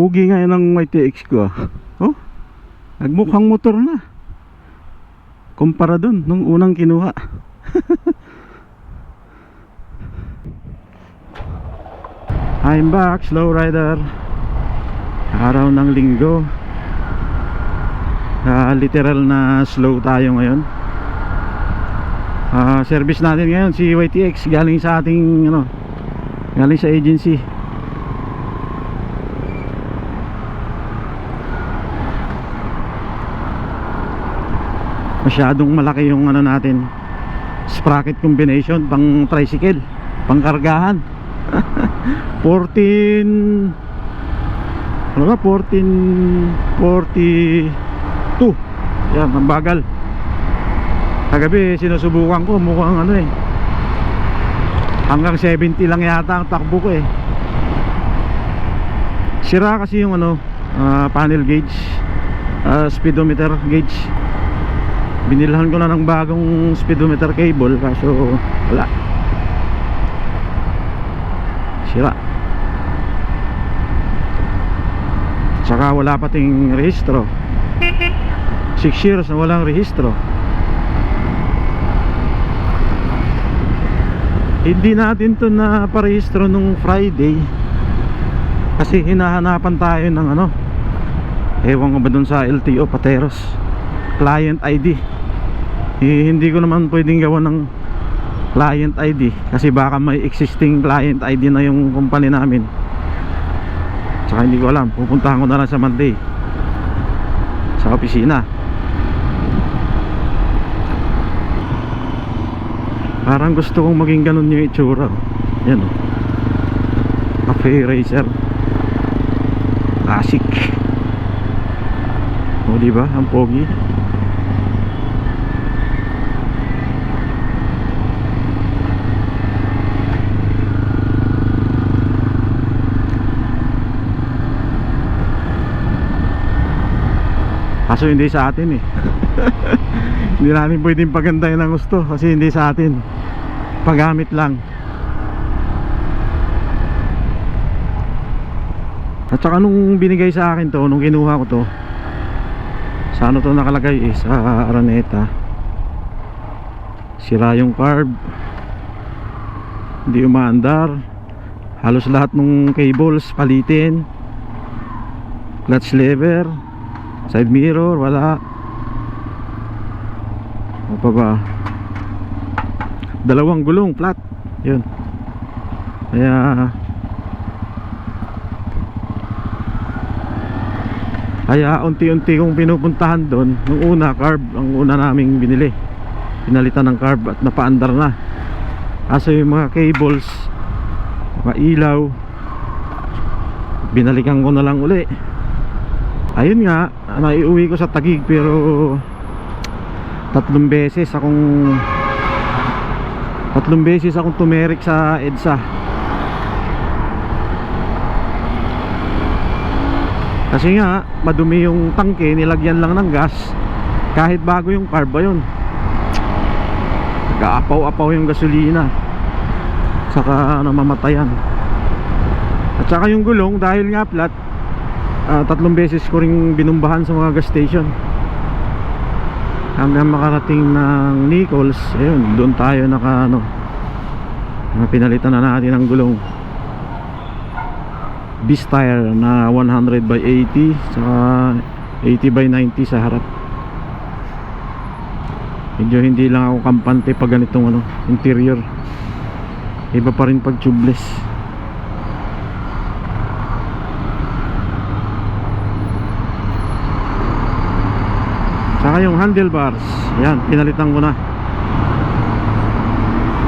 Pogi ngayon ng YTX ko ah. Oh, nagmukhang motor na kumpara dun nung unang kinuha. I'm back, slow rider. Araw ng linggo. Literal na slow tayo ngayon. Service natin ngayon si YTX galing sa ating galing sa agency. Masyadong malaki yung natin, sprocket combination pang tricycle, pang kargahan. 14 ano ba, 1442. Yan, ang bagal. Kagabi sinusubukan ko, mukhang hanggang 70 lang yata ang takbo ko eh. Sira kasi yung panel gauge, speedometer gauge. Binilhan ko na ng bagong speedometer cable, kaso wala, sira. Saka wala pating rehistro. 6 years na walang rehistro. Hindi natin to na parehistro nung Friday kasi hinahanapan tayo ng ewan ko ba dun sa LTO Pateros, client ID. Hindi ko naman pwedeng gawa ng client ID kasi baka may existing client ID na yung company namin. Saka hindi ko alam, pupuntahan ko na lang sa Monday sa opisina. Parang gusto kong maging ganun yung itsura. Yan Cafe Racer Classic. O diba, ang pogi. Kaso hindi sa atin eh. Hindi natin pwedeng pagandahin ng gusto kasi hindi sa atin, paggamit lang. At saka nung binigay sa akin to, nung kinuha ko to, sa to nakalagay eh, sa Araneta. Sira yung carb, hindi umaandar, halos lahat ng cables palitin, clutch lever, side mirror wala. Apa ba? Dalawang gulong flat. Yun. Kaya unti-unti kong pinupuntahan doon. Nung una, carb ang una naming binili. Pinalitan ng carb at napaandar na. Kaso yung mga cables, mga ilaw, binalikan ko na lang uli. Ayun nga, naiuwi ko sa Taguig pero tatlong beses akong tumerik sa EDSA kasi nga madumi yung tangke, nilagyan lang ng gas kahit bago yung carb. Ayun, nag-aapaw-apaw yung gasolina, saka namamatayan. At saka yung gulong, dahil nga flat, tatlong beses ko ring binumbahan sa mga gas station hanggang makarating ng Nichols. Ayun, doon tayo pinalitan na natin ang gulong. Beast tire na 100/80 saka 80/90 sa harap. Medyo hindi lang ako kampante pag ganitong interior. Iba pa rin pag tubeless. Saka yung handlebars, yan, pinalitan ko na.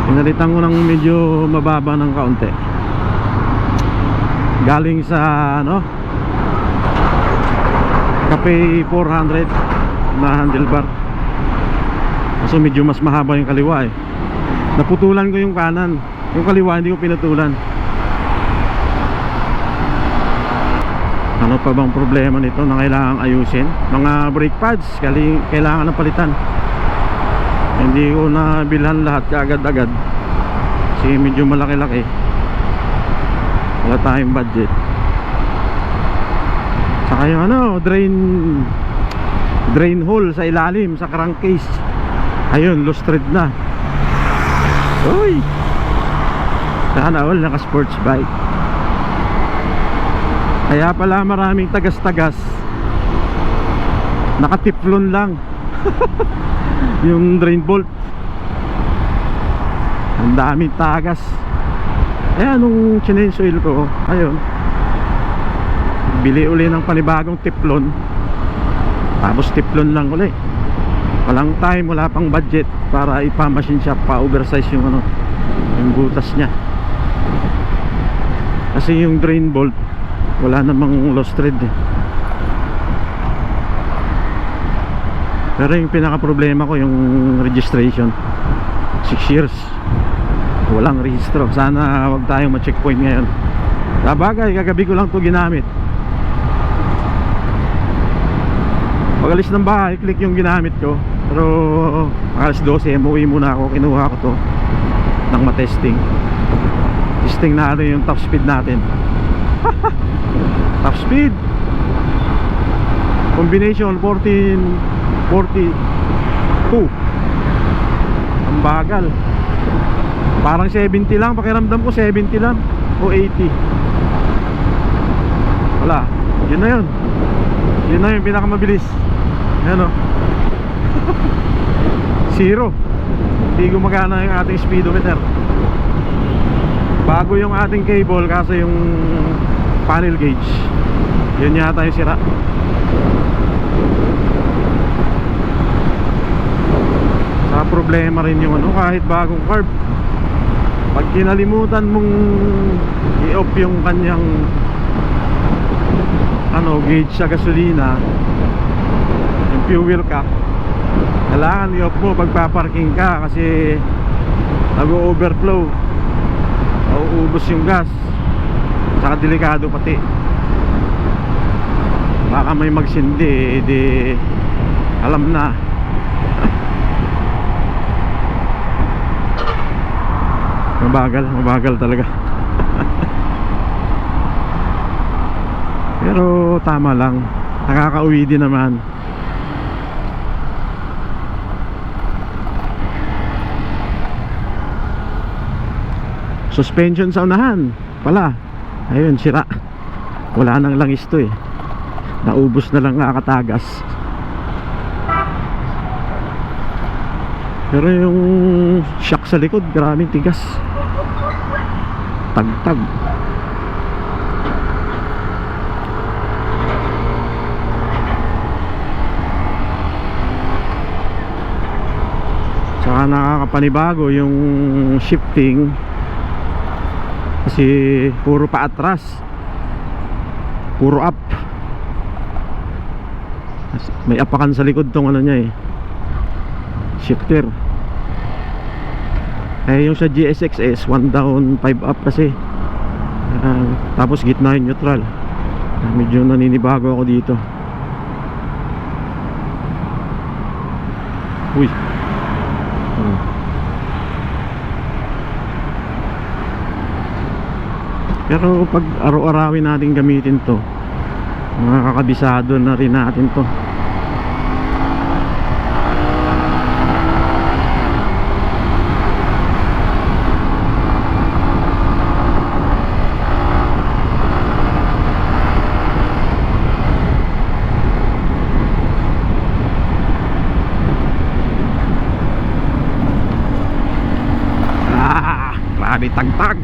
Pinalitan ko ng medyo mababa ng kaunti. Galing sa Cafe 400 na handlebar. Kasi medyo mas mahaba yung kaliwa eh. Naputulan ko yung kanan, yung kaliwa hindi ko pinutulan. Ano pa bang problema nito na kailangang ayusin? Mga brake pads, kailangan ng palitan. Hindi ko na bilhan lahat kaagad-agad kasi medyo malaki-laki, wala tayong budget. Saka yung ano, drain hole sa ilalim, sa crankcase. Ayun, loose thread na. Uy, sana all naka sports bike. Kaya pala maraming tagas-tagas, naka-teflon lang yung drain bolt. Ang daming tagas. Kaya nung change oil ko, ayun, bili uli ng panibagong teflon. Tapos teflon lang uli. Walang time, wala pang budget para ipa-machine shop, pa-oversize yung ano, yung butas niya. Kasi yung drain bolt, wala namang lost thread eh. Pero yung pinaka problema ko, yung registration, 6 years walang rehistro. Sana wag tayong ma-checkpoint ngayon. Sabagay, kagabi ko lang to ginamit. Pag alis ng bahay, click yung ginamit ko. Pero alas 12, umuwi muna ako. Kinuha ko to nang matesting. Testing natin yung top speed natin. Top speed combination 1442. Ang bagal. Parang 70 lang, pakiramdam ko 70 lang o 80. Wala, yun na yun. Yun na yung pinakamabilis. Yan o. Zero. Hindi gumagana yung ating speedometer. Bago yung ating cable, kaso yung panel gauge, yun yata yung sira. Sa problema rin yung ano, kahit bagong carb, pag kinalimutan mong i-off yung kanyang ano, gauge sa gasolina, yung fuel cap, kailangan i-off mo pagpaparking ka kasi nag-overflow, nauubos yung gas. Saka delikado pati, baka may magsindi, edi alam na. Mabagal talaga. Pero tama lang, nakakauwi din naman. Suspension sa unahan pala, ayun, sira. Wala nang langis to eh. Naubos na lang kakatagas. Pero yung shock sa likod, grabe tigas. Tagtag. Saka nakakapanibago yung shifting, kasi puro paatras, puro up. May apakan sa likod tong ano niya eh, shifter. Eh yung sa GSX-S 1 down 5 up kasi, tapos gitna yung neutral. Medyo naninibago ako dito. Uy. Pero pag araw-arawin natin gamitin to, makakabisado na rin natin to. Grabe tagtag.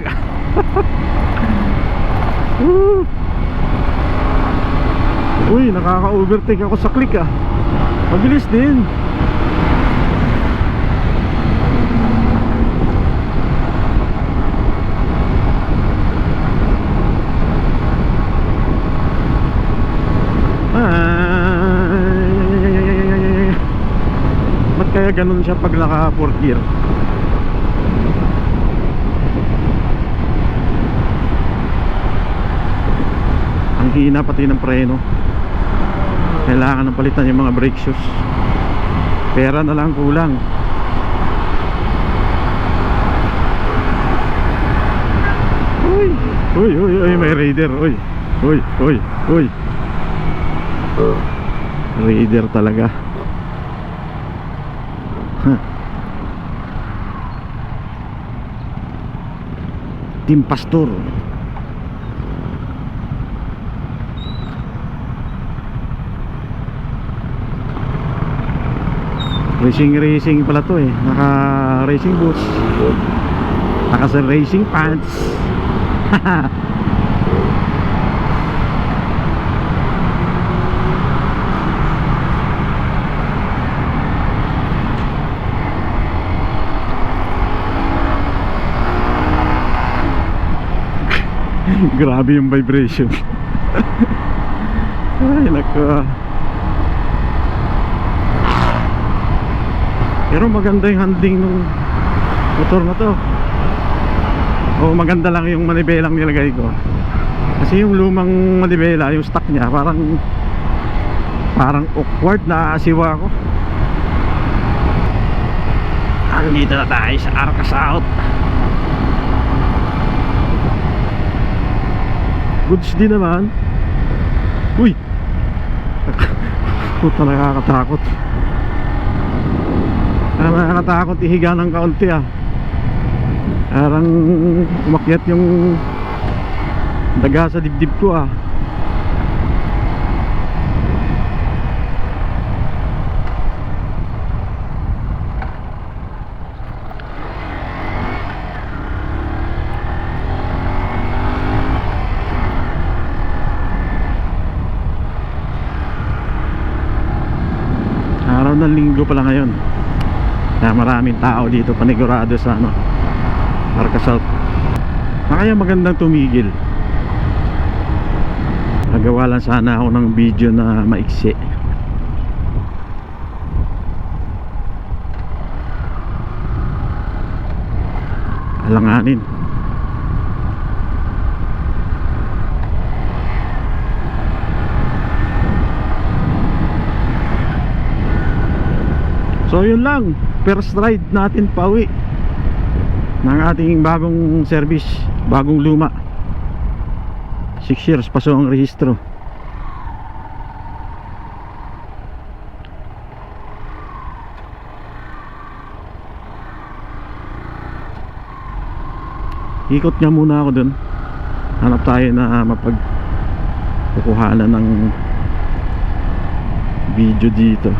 Uy, nakaka-overtake ako sa click ah. Mabilis din. Ba't kaya ganun siya pag naka 4th gear? Ang hina pati ng preno. Kailangan ng palitan yung mga brake shoes. Pera na lang kulang. Uy, uy, uy, uy, may raider. Uy, uy, uy, uy. Raider talaga. Team Pastor. Racing pala to eh. Naka racing boots, naka sa racing pants. Grabe yung vibration. Ay nako. Pero maganda yung handling ng motor na to. O maganda lang yung manibelang nilagay ko. Kasi yung lumang manibela, yung stock niya parang awkward, na asiwa ko. Andito na tayo sa Arca South. Goods din naman. Uy, puta, nakakatakot. Nakakatakot ihiga ng kaunti ah. Parang umakyat yung daga sa dibdib ko ah. Araw ng linggo pala ngayon. Kaya maraming tao dito, panigurado sa Arca South. Kaya magandang tumigil. Nagawa lang sana ako ng video na maiksi. Alanganin. So yun lang, first ride natin pauwi ng ating bagong service, bagong luma. 6 years paso ang rehistro. Ikot nga muna ako dun. Hanap tayo na mapagkukuhanan ng video dito.